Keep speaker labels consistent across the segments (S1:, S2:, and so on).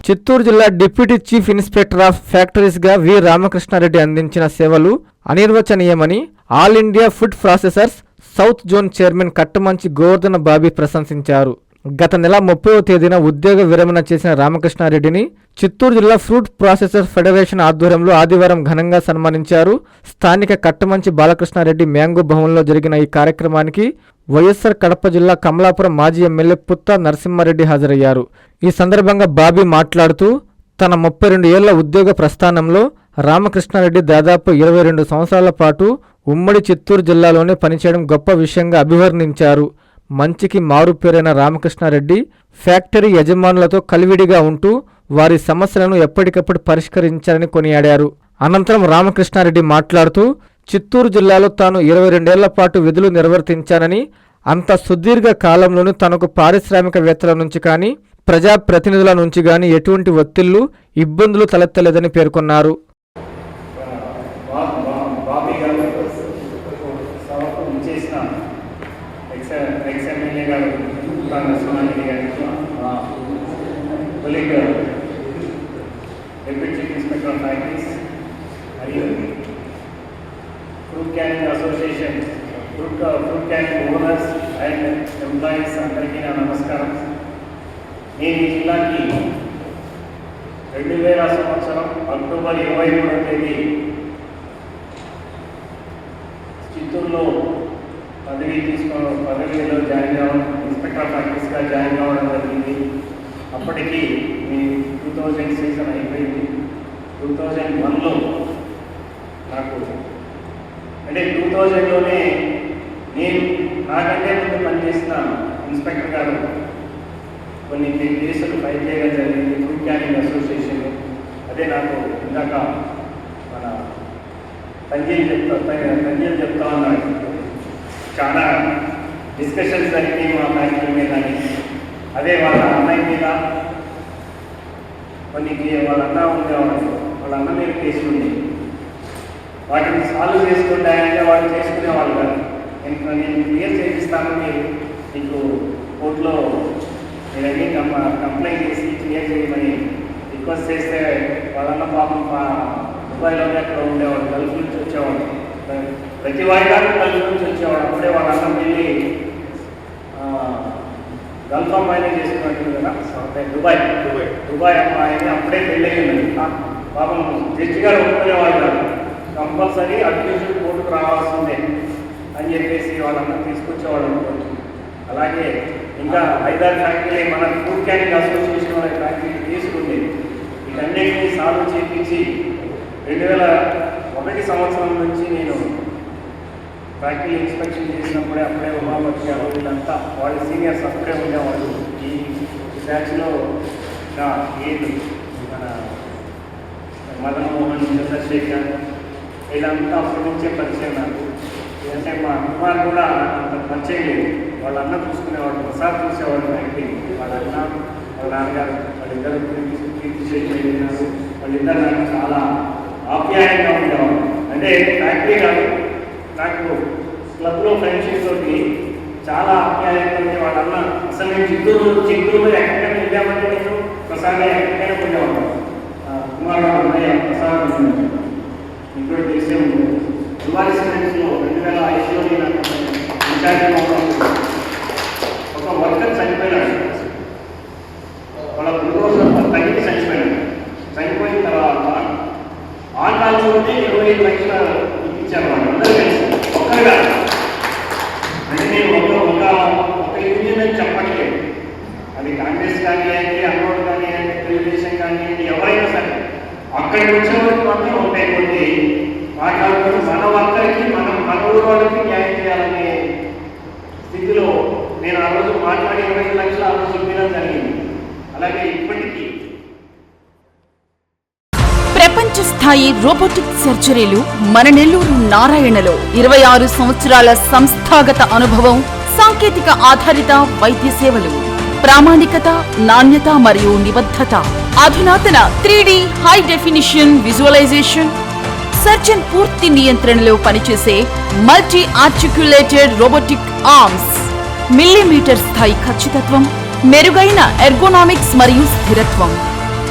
S1: చిత్తూరు జిల్లా deputy chief inspector of ఫ్యాక్టరీస్గా వి రామకృష్ణారెడ్డి అందించిన సేవలు అనిర్వచనీయమని all India food processors south zone chairman Kattamanchi Govardhana Bobby ప్రశంసించారు. గత నెల 30వ తేదీన ఉద్యోగ విరమణ చేసిన రామకృష్ణారెడ్డిని చిత్తూరు జిల్లా ఫ్రూట్ ప్రాసెసర్ ఫెడరేషన్ ఆధ్వర్యంలో ఆదివారం ఘనంగా సన్మానించారు. స్థానిక కట్టమంచి బాలకృష్ణారెడ్డి మ్యాంగో భవన్లో జరిగిన ఈ కార్యక్రమానికి వైఎస్ఆర్ కడప జిల్లా కమలాపురం మాజీ ఎమ్మెల్యే పుత్త నరసింహారెడ్డి హాజరయ్యారు. ఈ సందర్భంగా బాబీ మాట్లాడుతూ తన 32 ఏళ్ల ఉద్యోగ ప్రస్థానంలో రామకృష్ణారెడ్డి దాదాపు 22 సంవత్సరాల పాటు ఉమ్మడి చిత్తూరు జిల్లాలోనే పనిచేయడం గొప్ప విషయంగా అభివర్ణించారు. మంచికి మారుపేరైన రామకృష్ణారెడ్డి ఫ్యాక్టరీ యజమానులతో కలివిడిగా ఉంటూ వారి సమస్యలను ఎప్పటికప్పుడు పరిష్కరించారని కొనియాడారు. అనంతరం రామకృష్ణారెడ్డి మాట్లాడుతూ చిత్తూరు జిల్లాలో తాను 22 ఏళ్ల పాటు విధులు నిర్వర్తించానని, అంత సుదీర్ఘ కాలంలోనూ తనకు పారిశ్రామికవేత్తల నుంచి కానీ ప్రజాప్రతినిధుల నుంచి కానీ ఎటువంటి ఒత్తిళ్లు ఇబ్బందులు తలెత్తలేదని పేర్కొన్నారు.
S2: Fruit canning association fruit canning owners and employees అందరికీ నా నమస్కారం. నేను ఈ జిల్లాకి 2000 సంవత్సరం అక్టోబర్ 23వ తేదీ చిత్తూరులో పదవిలో జాయిన్ అవ్వడం, ఇన్స్పెక్టర్ ఆఫ్ ఫ్యాక్టరీస్గా జాయిన్ అవ్వడం జరిగింది. అప్పటికి మీ 2000 సీజన్ అయిపోయింది. 2001లో నాకు అంటే 2000లోనే నేను నాకంటే ముందు పనిచేసిన ఇన్స్పెక్టర్ గారు కొన్ని కేసులు ఫైల్ చేయడం జరిగింది ఫ్రూట్ క్యానింగ్ అసోసియేషన్. అదే నాకు ఇందాక మన సంజయ్ చెప్తా ఉన్నాడు. చాలా డిస్కషన్స్ జరిగింది మా ఫ్యాక్టరీ మీద. అదే వాళ్ళ అన్నయ్య మీద కొన్ని వాళ్ళ అన్న ఉండేవాళ్ళు, వాళ్ళ అన్న మీద కేసులు ఉంది. వాటిని సాల్వ్ చేసుకుంటాయంటే వాళ్ళు చేసుకునేవాళ్ళు కాదు. నేను క్లియర్ చేపిస్తాను, మీకు కోర్టులో మీరన్నీ కంప్లైంట్ చేసి క్లియర్ చేయమని రిక్వెస్ట్ చేస్తే వాళ్ళన్న పాపం దుబాయ్లోనే అక్కడ ఉండేవాడు, గల్ఫ్ నుంచి వచ్చేవాడు. ప్రతి వాయిదాలు గల్ఫ్ నుంచి వచ్చేవాడు. అప్పుడే వాళ్ళ అన్నం వెళ్ళి గల్ఫ్ అమ్మాయిని చేసుకున్నట్టు కదా, దుబాయ్ అమ్మాయిని అప్పుడే పెళ్ళయింది. పాపం జడ్జి గారు ఒప్పుకునేవాళ్ళు కాదు. కంపల్సరీ అడ్మిషన్ కోర్టుకు రావాల్సిందే అని చెప్పేసి వాళ్ళందరూ తీసుకొచ్చేవాళ్ళు అనుకోవచ్చు. అలాగే ఇంకా 5-6 ఫ్యాక్టరీ మన ఫుడ్ క్యానింగ్ అసోసియేషన్ వాళ్ళ ఫ్యాక్టరీ తీసుకుంది. వీటన్నిటినీ సాల్వ్ చేయించి 2001 సంవత్సరం నుంచి నేను ఫ్యాక్టరీ ఇన్స్పెక్షన్ చేసినప్పుడే అప్పుడే ఉమాపతి గారు వీళ్ళంతా వాళ్ళ సీనియర్స్ అప్పుడే ఉండేవాళ్ళు. ఈ బ్యాచ్లో నా ఏడు మన మదన్ మోహన్, చంద్రశేఖర్ వీళ్ళంతా అప్పటి నుంచే పరిచయం నాకు. అంటే మా కుమార్ కూడా అంత పరిచయం లేదు. వాళ్ళ అన్న చూసుకునేవాడు, ప్రసాద్ చూసేవాడు ఫ్యాక్టరీ. వాళ్ళ అన్న వాళ్ళ నాన్నగారు వాళ్ళిద్దరు కీర్తిశేషులు. వాళ్ళిద్దరు నాకు చాలా ఆప్యాయంగా ఉండేవాడు. అంటే ఫ్యాక్టరీ కాదు, నాకు క్లబ్లో ఫ్రెండ్షిప్ తోటి చాలా ఆప్యాయంగా ఉండే వాళ్ళ అన్న. అసలు నేను చిత్తూరులో ఎక్కడికైనా వెళ్ళామంటే నేను ప్రసాద్ ఎక్కడికైనా ఉండేవాడు. కుమార్ అన్నయ్య ప్రసాద్ ఇప్పుడు తెలిసే ఉంటుంది. దుబాయ్ సిమెంట్స్లో 2005లో నేను ఇన్ఛార్జిగా ఉన్నప్పుడు ఒక వర్కర్ చనిపోయినాడు. వాళ్ళ గురువు తగ్గి చనిపోయినాడు. చనిపోయిన తర్వాత ఆ కాలంలోనే 25 లక్షలు ఇప్పించారు వాళ్ళు అందరూ కలిసి, ఒక్కరుగా. అంటే నేను ఒక యూనియన్ అని చెప్పట్లేదు. అది కాంగ్రెస్ కానివ్వండి, అన్నోడు కానివ్వండి, తెలుగుదేశం కానివ్వండి, ఎవరైనా సరే అక్కడికి వచ్చే వరకు మాత్రం ఉంటాయి కొన్ని మాట్లాడుకుంటూ మన వర్కర్కి మన ఊరు వాళ్ళకి న్యాయం చేయాలనే స్థితిలో నేను ఆ రోజు మాట్లాడి 25 లక్షలు ఆ రోజు చెప్పడం జరిగింది. అలాగే ఇప్పటికీ
S3: ప్రపంచ స్థాయి రోబోటిక్ సర్జరీలు మన నెల్లూరు నారాయణలో 26 సంవత్సరాల సంస్థాగత అనుభవం, సాంకేతిక ఆధారిత వైద్య సేవలు, ప్రామాణికత, నాణ్యత మరియు నిబద్ధత, అధునాతన 3D high definition visualisation, surgeon పూర్తి నియంత్రణలో పనిచేసే multi articulated robotic arms, millimetre స్థాయి ఖచ్చితత్వం, మెరుగైన ఎర్గోనామిక్స్ మరియు స్థిరత్వం,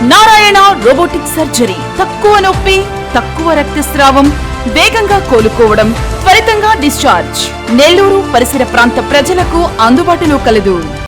S3: నారాయణ రోబోటిక్ సర్జరీ. తక్కువ నొప్పి, తక్కువ రక్తస్రావం, వేగంగా కోలుకోవడం, త్వరితంగా డిశ్చార్జ్. నెల్లూరు పరిసర ప్రాంత ప్రజలకు అందుబాటులో కలదు.